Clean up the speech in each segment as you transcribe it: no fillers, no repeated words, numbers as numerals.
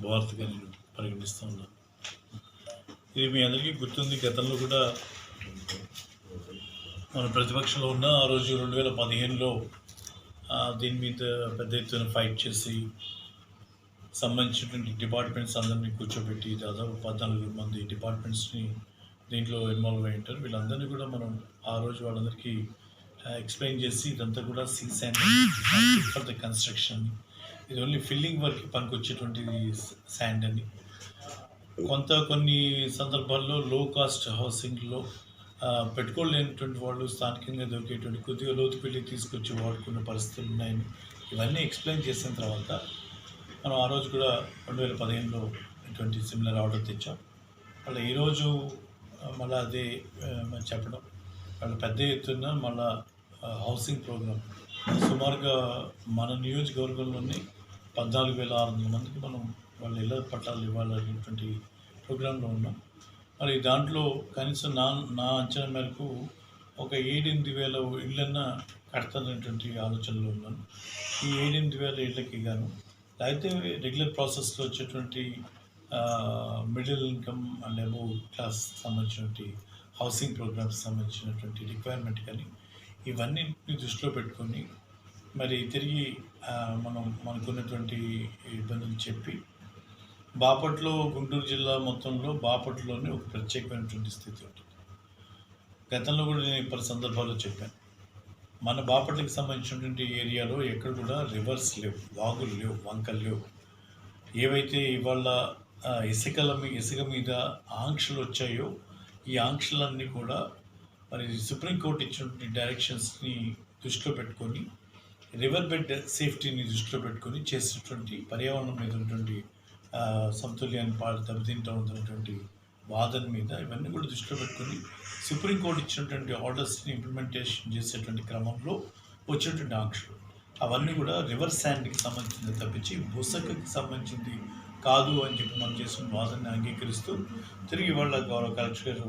శుభవార్తగా నేను పరిగణిస్తూ ఉన్నాను. ఇది మీ అందరికీ గుర్తుంది. గతంలో కూడా మన ప్రతిపక్షంలో ఉన్న ఆ రోజు 2015లో దీని మీద పెద్ద ఎత్తున ఫైట్ చేసి సంబంధించినటువంటి డిపార్ట్మెంట్స్ అందరినీ కూర్చోబెట్టి దాదాపు 14 మంది డిపార్ట్మెంట్స్ని దీంట్లో ఇన్వాల్వ్ అయి ఉంటారు. వీళ్ళందరినీ కూడా మనం ఆ రోజు వాళ్ళందరికీ ఎక్స్ప్లెయిన్ చేసి ఇదంతా కూడా see sand for the construction, ఇది ఓన్లీ ఫిల్లింగ్ వర్క్ పనికొచ్చేటువంటి శాండ్ అని. కొన్ని సందర్భాల్లో లో కాస్ట్ హౌసింగ్లో పెట్టుకోలేనటువంటి వాళ్ళు స్థానికంగా దొరికేటువంటి కొద్దిగా లోతు పెళ్లి తీసుకొచ్చి వాడుకున్న పరిస్థితులు ఉన్నాయని ఇవన్నీ ఎక్స్ప్లెయిన్ చేసిన తర్వాత మనం ఆ రోజు కూడా 2015లో ఇటువంటి సిమిలర్ ఆర్డర్ తెచ్చాం. మళ్ళీ ఈరోజు మళ్ళీ అదే చెప్పడం, వాళ్ళు పెద్ద ఎత్తున మళ్ళా హౌసింగ్ ప్రోగ్రామ్ సుమారుగా మన నియోజకవర్గంలోని 14,600 మందికి మనం వాళ్ళ ఇళ్ళ పట్టాలు ఇవ్వాలనేటువంటి ప్రోగ్రాంలో ఉన్నాం. మరి దాంట్లో కనీసం నా అంచనా మేరకు ఒక 7,000-8,000 ఇళ్ళన్నా కడతానటువంటి ఆలోచనలో ఉన్నాను. ఈ 7,000-8,000 ఇళ్ళకి గాను అయితే రెగ్యులర్ ప్రాసెస్లో వచ్చేటువంటి middle income and above class సంబంధించినటువంటి హౌసింగ్ ప్రోగ్రామ్స్ సంబంధించినటువంటి రిక్వైర్మెంట్ కానీ ఇవన్నీ దృష్టిలో పెట్టుకొని మరి తిరిగి మనకున్నటువంటి ఇబ్బందులు చెప్పి బాపట్లో, గుంటూరు జిల్లా మొత్తంలో బాపట్లోనే ఒక ప్రత్యేకమైనటువంటి స్థితి ఉంటుంది. గతంలో కూడా నేను పలు సందర్భాల్లో చెప్పాను, మన బాపట్లకి సంబంధించినటువంటి ఏరియాలో ఎక్కడ కూడా రివర్స్ లేవు, వాగులు లేవు, వంకలు లేవు. ఏవైతే ఇవాళ ఇసుక మీద ఆంక్షలు వచ్చాయో ఈ ఆంక్షలన్నీ కూడా మరి సుప్రీంకోర్టు ఇచ్చినటువంటి డైరెక్షన్స్ని దృష్టిలో పెట్టుకొని రివర్ బెడ్ సేఫ్టీని దృష్టిలో పెట్టుకొని చేసినటువంటి పర్యావరణం మీద ఉన్నటువంటి సమతుల్యాన్ని దెబ్బతింటూ ఉన్నటువంటి వాదన మీద ఇవన్నీ కూడా దృష్టిలో పెట్టుకొని సుప్రీంకోర్టు ఇచ్చినటువంటి ఆర్డర్స్ని ఇంప్లిమెంటేషన్ చేసేటువంటి క్రమంలో వచ్చినటువంటి ఆంక్షలు అవన్నీ కూడా రివర్ శాండ్కి సంబంధించింది తప్పించి బుసకకి సంబంధించింది కాదు అని చెప్పి మనం చేసిన వాదనని అంగీకరిస్తూ తిరిగి వాళ్ళ గౌరవ కలెక్టర్ గారు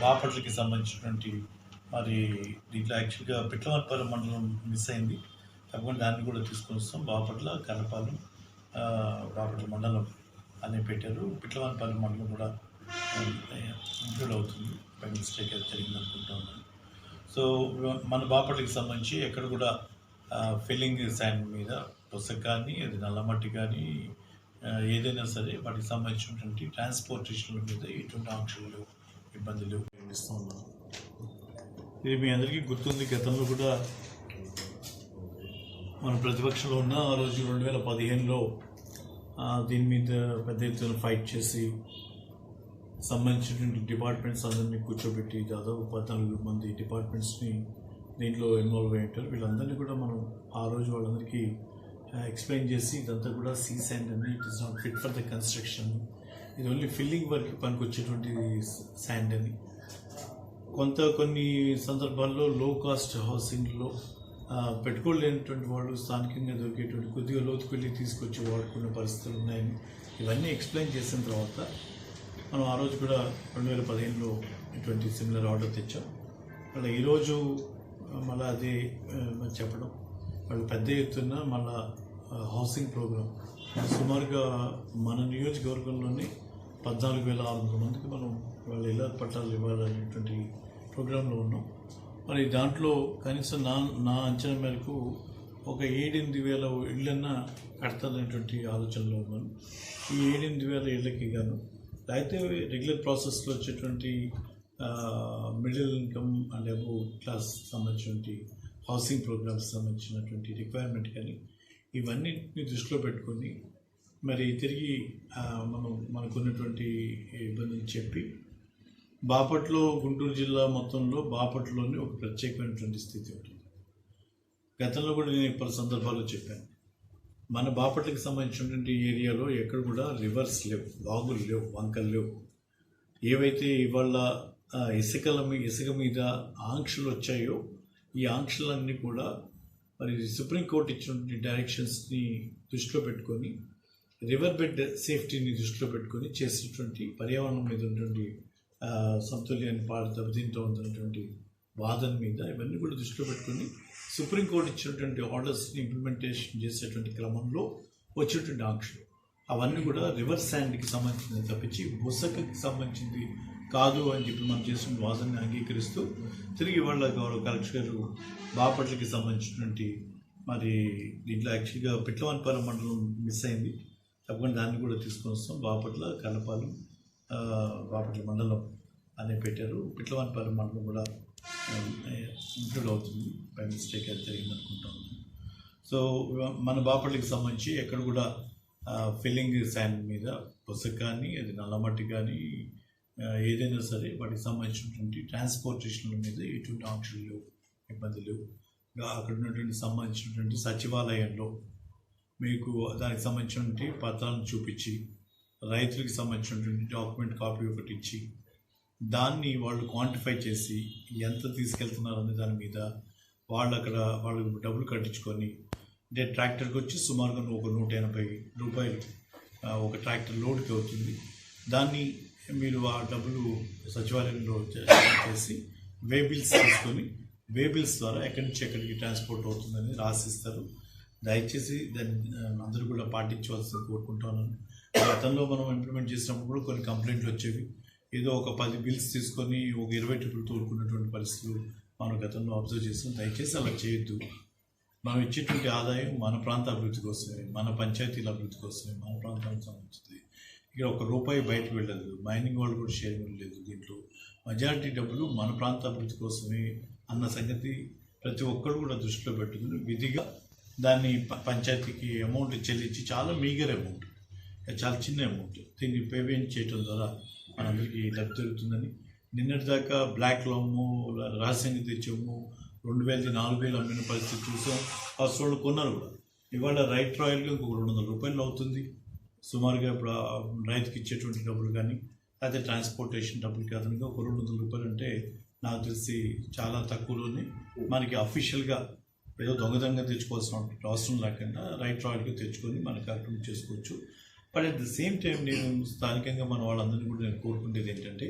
బాపట్లకి సంబంధించినటువంటి మరి దీంట్లో యాక్చువల్గా పిట్లవన్పల్లి మండలం మిస్ అయింది, తప్పకుండా దాన్ని కూడా తీసుకొని వస్తాం. బాపట్ల, కర్రపాలెం, బాపట్ల మండలం అని పెట్టారు. పిట్లవన్పల్లి మండలం కూడా ఇంక్లూడ్ అవుతుంది. బై మిస్టేక్ అది జరిగింది అనుకుంటా ఉన్నాను. సో మన బాపట్లకి సంబంధించి ఎక్కడ కూడా ఫిల్లింగ్ శాండ్ మీద పుసక కానీ అది నల్లమట్టి కానీ ఏదైనా సరే వాటికి సంబంధించినటువంటి ట్రాన్స్పోర్టేషన్ల మీద ఎటువంటి ఆంక్షలు ఇబ్బందులు ఇస్తూ ఉన్నాను. ఇది మీ అందరికీ గుర్తుంది. గతంలో కూడా మన ప్రతిపక్షంలో ఉన్న ఆ రోజు 2015లో దీని మీద పెద్ద ఎత్తున ఫైట్ చేసి సంబంధించినటువంటి డిపార్ట్మెంట్స్ అందరినీ కూర్చోబెట్టి దాదాపు 14 మంది డిపార్ట్మెంట్స్ని దీంట్లో ఇన్వాల్వ్ అయి ఉంటారు. వీళ్ళందరినీ కూడా మనం ఆ రోజు వాళ్ళందరికీ ఎక్స్ప్లెయిన్ చేసి ఇదంతా కూడా సీ శాండ్ అని, it is not fit for the construction, ఇది ఓన్లీ ఫిల్లింగ్ వర్క్ పనికొచ్చేటువంటి శాండ్ అని. కొన్ని సందర్భాల్లో లో కాస్ట్ హౌసింగ్లో పెట్టుకోలేనటువంటి వాళ్ళు స్థానికంగా దొరికేటువంటి కొద్దిగా లోతు పెళ్లి తీసుకొచ్చి వాడుకున్న పరిస్థితులు ఉన్నాయని ఇవన్నీ ఎక్స్ప్లెయిన్ చేసిన తర్వాత మనం ఆ రోజు కూడా 2015లో ఇటువంటి సిమిలర్ ఆర్డర్ తెచ్చాం. మళ్ళీ ఈరోజు మళ్ళీ అదే చెప్పడం, వాళ్ళు పెద్ద ఎత్తున మళ్ళా హౌసింగ్ ప్రోగ్రామ్ సుమారుగా మన నియోజకవర్గంలోని 14,600 మందికి మనం వాళ్ళ ఇళ్ళ పట్టాలు ఇవ్వాలనేటువంటి ప్రోగ్రాంలో ఉన్నాం. మరి దాంట్లో కనీసం నా అంచనా మేరకు ఒక 7,000-8,000 ఇళ్ళన్నా కడతాననేటువంటి ఆలోచనలో ఉన్నాను. ఈ 7,000-8,000 ఇళ్ళకి గాను అయితే రెగ్యులర్ ప్రాసెస్లో వచ్చేటువంటి middle income and above class సంబంధించినటువంటి హౌసింగ్ ప్రోగ్రామ్స్ సంబంధించినటువంటి రిక్వైర్మెంట్ కానీ ఇవన్నీ దృష్టిలో పెట్టుకొని మరి తిరిగి మనకున్నటువంటి ఇబ్బందులు చెప్పి బాపట్లో, గుంటూరు జిల్లా మొత్తంలో బాపట్లోనే ఒక ప్రత్యేకమైనటువంటి స్థితి ఉంటుంది. గతంలో కూడా నేను పలు సందర్భాల్లో చెప్పాను, మన బాపట్లకి సంబంధించినటువంటి ఏరియాలో ఎక్కడ కూడా రివర్స్ లేవు, వాగులు లేవు, వంకలు లేవు. ఏవైతే ఇవాళ ఇసుక మీద ఆంక్షలు వచ్చాయో ఈ ఆంక్షలన్నీ కూడా మరి సుప్రీంకోర్టు ఇచ్చినటువంటి డైరెక్షన్స్ని దృష్టిలో పెట్టుకొని రివర్ బెడ్ సేఫ్టీని దృష్టిలో పెట్టుకొని చేసినటువంటి పర్యావరణం మీద ఉన్నటువంటి సమతుల్యాన్ని దెబ్బతింటూ ఉన్నటువంటి వాదన మీద ఇవన్నీ కూడా దృష్టిలో పెట్టుకొని సుప్రీంకోర్టు ఇచ్చినటువంటి ఆర్డర్స్ని ఇంప్లిమెంటేషన్ చేసేటువంటి క్రమంలో వచ్చేటువంటి ఆంక్షలు అవన్నీ కూడా రివర్స్ శాండ్కి సంబంధించింది తప్పించి బుసకకి సంబంధించింది కాదు అని చెప్పి మనం చేసిన వాదనని అంగీకరిస్తూ తిరిగి వాళ్ళ గౌరవ కలెక్టర్ గారు బాపట్లకి సంబంధించినటువంటి మరి దీంట్లో యాక్చువల్గా పిట్లవానిపాలెం మండలం మిస్ అయింది, తప్పకుండా దాన్ని కూడా తీసుకొని వస్తాం. బాపట్ల కన్నపాలెం బాపట్ల మండలం అనే పెట్టారు. పిట్లవానిపాలెం మండలం కూడా ఇంక్లూడ్ అవుతుంది. బై మిస్టేక్ అది జరిగింది అనుకుంటాం. సో మన బాపట్లకి సంబంధించి ఎక్కడ కూడా ఫిల్లింగ్ శాండ్ మీద పుసక కానీ అది నల్లమట్టి కానీ ఏదైనా సరే వాటికి సంబంధించినటువంటి ట్రాన్స్పోర్టేషన్ల మీద ఎటువంటి ఆంక్షలు లేవు, ఇబ్బంది లేవు. అక్కడ ఉన్నటువంటి సంబంధించినటువంటి సచివాలయంలో మీకు దానికి సంబంధించినటువంటి పత్రాలను చూపించి రైతులకు సంబంధించినటువంటి డాక్యుమెంట్ కాపీ ఒకటి ఇచ్చి దాన్ని వాళ్ళు క్వాంటిఫై చేసి ఎంత తీసుకెళ్తున్నారు అనే దాని మీద వాళ్ళు అక్కడ వాళ్ళు డబ్బులు కట్టించుకొని అంటే ట్రాక్టర్కి వచ్చి సుమారుగా ఒక 180 రూపాయలు ఒక ట్రాక్టర్ లోడ్కి అవుతుంది. దాన్ని మీరు ఆ డబ్బులు సచివాలయంలో చేసి వేబిల్స్ తీసుకొని వేబిల్స్ ద్వారా ఎక్కడి నుంచి ఎక్కడికి ట్రాన్స్పోర్ట్ అవుతుందని రాసిస్తారు. దయచేసి దాన్ని అందరూ కూడా పాటించవలసింది కోరుకుంటున్నాను. గతంలో మనం ఇంప్లిమెంట్ చేసినప్పుడు కూడా కొన్ని కంప్లైంట్లు వచ్చేవి. ఏదో ఒక 10 బిల్స్ తీసుకొని ఒక 20 ట్రిపులు తోడుకున్నటువంటి పరిస్థితులు మనం గతంలో అబ్జర్వ్ చేస్తాం. దయచేసి అలా చేయొద్దు. మనం ఇచ్చేటువంటి ఆదాయం మన ప్రాంత అభివృద్ధి కోసమే, మన పంచాయతీల అభివృద్ధి కోసమే, మన ప్రాంతానికి సంబంధించింది. ఇక్కడ ₹1 బయటకు వెళ్ళదు, మైనింగ్ వాళ్ళు కూడా షేరింగ్ లేదు. దీంట్లో మెజారిటీ డబ్బులు మన ప్రాంత అభివృద్ధి కోసమే అన్న సంగతి ప్రతి ఒక్కరు కూడా దృష్టిలో పెట్టుకుని విధిగా దాన్ని పంచాయతీకి అమౌంట్ చెల్లించి చాలా మీగర్ అమౌంట్, చాలా చిన్న అమౌంట్ దీన్ని పేమెంట్ చేయడం ద్వారా మనందరికీ లబ్ధి జరుగుతుందని. నిన్నటిదాకా బ్లాక్లో అమ్ము రహస్యంగా తెచ్చాము 2000 4000 అమ్మిన పరిస్థితి చూసాం. ఫస్ట్ వాళ్ళు కొన్నారు కూడా. ఇవాళ రైట్ రాయల్గా ఇంకొక ₹200 అవుతుంది సుమారుగా. ఇప్పుడు రైతుకి ఇచ్చేటువంటి డబ్బులు కానీ లేకపోతే ట్రాన్స్పోర్టేషన్ డబ్బులకి అతనికి ఒక ₹200 అంటే నాకు తెలిసి చాలా తక్కువలోనే మనకి అఫీషియల్గా ఏదో దొంగదంగా తెచ్చుకోవాల్సిన అవసరం లేకుండా రైట్ రాయల్గా తెచ్చుకొని మనకి కార్యక్రమం చేసుకోవచ్చు. But at the same time నేను స్థానికంగా మన వాళ్ళందరినీ కూడా నేను కోరుకునేది ఏంటంటే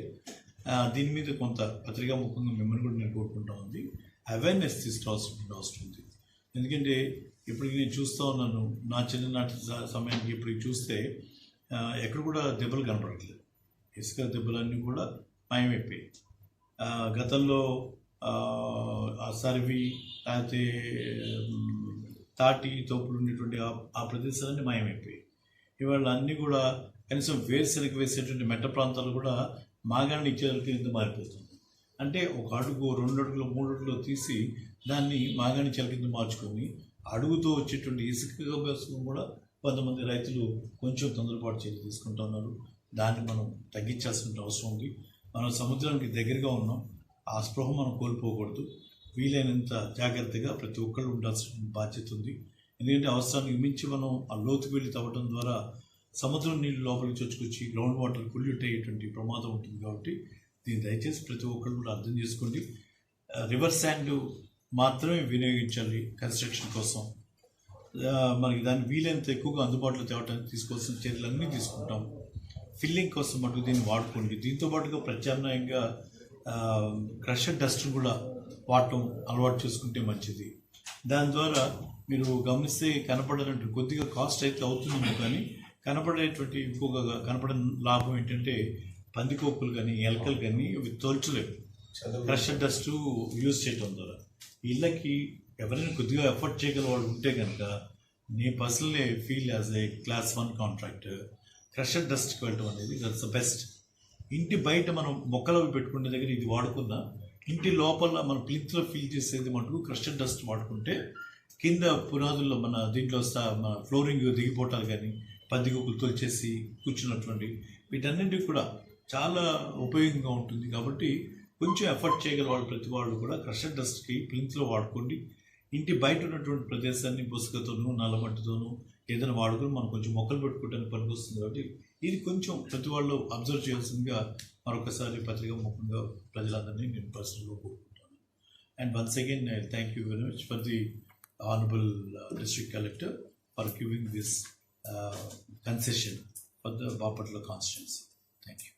దీని మీద కొంత పత్రికా ముఖంగా మిమ్మల్ని కూడా నేను కోరుకుంటా ఉంది, అవేర్నెస్ తీసుకురావాల్సిన అవసరం ఉంది. ఎందుకంటే ఇప్పటికి నేను చూస్తూ ఉన్నాను, నా చిన్ననాటి సమయానికి ఇప్పటికి చూస్తే ఎక్కడ కూడా దెబ్బలు కనపడట్లేదు. ఇసుక దెబ్బలన్నీ కూడా మాయమైపోయాయి. గతంలో సర్వి లేకపోతే తాటి తోపులు ఉండేటువంటి ఆ ప్రదేశాలన్నీ మాయమైపోయాయి. ఇవాళ అన్నీ కూడా కనీసం వేరుశనగ వేసేటువంటి మెట్ట ప్రాంతాలు కూడా మాగాణి ఇచ్చేందుకు కింద మారిపోతుంది. అంటే ఒక అడుగు 2 అడుగులు 3 అడుగులు తీసి దాన్ని మాగాణి చెల కింద మార్చుకొని అడుగుతో వచ్చేటువంటి ఇసుక బస్సును కూడా కొంతమంది రైతులు కొంచెం తొందరపాటు చర్యలు తీసుకుంటూ ఉన్నారు. దాన్ని మనం తగ్గించాల్సిన అవసరం ఉంది. మనం సముద్రానికి దగ్గరగా ఉన్నాం, ఆ స్పృహ మనం కోల్పోకూడదు. వీలైనంత జాగ్రత్తగా ప్రతి ఒక్కళ్ళు ఉండాల్సిన బాధ్యత ఉంది. ఎందుకంటే అవసరానికి మించి మనం ఆ లోతుకు వెళ్ళి తవ్వడం ద్వారా సముద్రం నీళ్ళు లోపలికి చొచ్చుకొచ్చి గ్రౌండ్ వాటర్ పొల్యూట్ అయ్యేటువంటి ప్రమాదం ఉంటుంది. కాబట్టి దీన్ని దయచేసి ప్రతి ఒక్కరు కూడా అర్థం చేసుకోండి. రివర్ శాండ్ మాత్రమే వినియోగించాలి కన్స్ట్రక్షన్ కోసం. మనకి దాన్ని వీలైనంత ఎక్కువగా అందుబాటులో తేవడానికి తీసుకోవాల్సిన చర్యలన్నీ తీసుకుంటాం. ఫిల్లింగ్ కోసం మటుకు దీన్ని వాడుకోండి. దీంతో పాటుగా ప్రత్యామ్నాయంగా క్రషర్ డస్ట్ కూడా వాడటం అలవాటు చేసుకుంటే మంచిది. దాని ద్వారా మీరు గమనిస్తే కనపడేటువంటి కొద్దిగా కాస్ట్ అయితే అవుతుందేమో, కానీ కనపడేటువంటి ఇంకొక కనపడిన లాభం ఏంటంటే పందికొక్కులు కానీ ఎలకలు కానీ అవి తోల్చలేవు క్రషర్ డస్ట్ యూజ్ చేయడం ద్వారా. ఇళ్ళకి ఎవరైనా కొద్దిగా ఎఫర్ట్ చేయగల వాళ్ళు ఉంటే కనుక నేను personally feel as a class 1 contractor crusher డస్ట్కి వెళ్ళడం అనేది దట్స్ ద బెస్ట్. ఇంటి బయట మనం మొక్కలు అవి పెట్టుకునే దగ్గర ఇది వాడుకున్నా, ఇంటి లోపల మన ప్లింత్లో ఫీల్ చేసేది మటుకు క్రషర్ డస్ట్ వాడుకుంటే కింద పునాదుల్లో మన దీంట్లో మన ఫ్లోరింగ్ దిగిపోవటాలు కానీ పందికొక్కులు తొలిచేసి కూర్చున్నటువంటి వీటన్నింటికి కూడా చాలా ఉపయోగంగా ఉంటుంది. కాబట్టి కొంచెం ఎఫర్ట్ చేయగల వాళ్ళు ప్రతి వాళ్ళు కూడా క్రషర్ డస్ట్కి ప్లింత్లో వాడుకోండి. ఇంటి బయట ఉన్నటువంటి ప్రదేశాన్ని బుసకతోనూ నల్లమట్టితోనూ ఏదైనా వాడుకొని మనం కొంచెం మొక్కలు పెట్టుకోవడానికి పనికొస్తుంది. కాబట్టి ఇది కొంచెం ప్రతి వాళ్ళు అబ్జర్వ్ చేయాల్సిందిగా మరొకసారి పత్రికా ముఖంగా ప్రజలందరినీ నేను పర్సనల్గా కోరుకుంటాను. And once again I thank you very much for the honourable district collector for giving this concession for the Bapatla constituency. Thank you.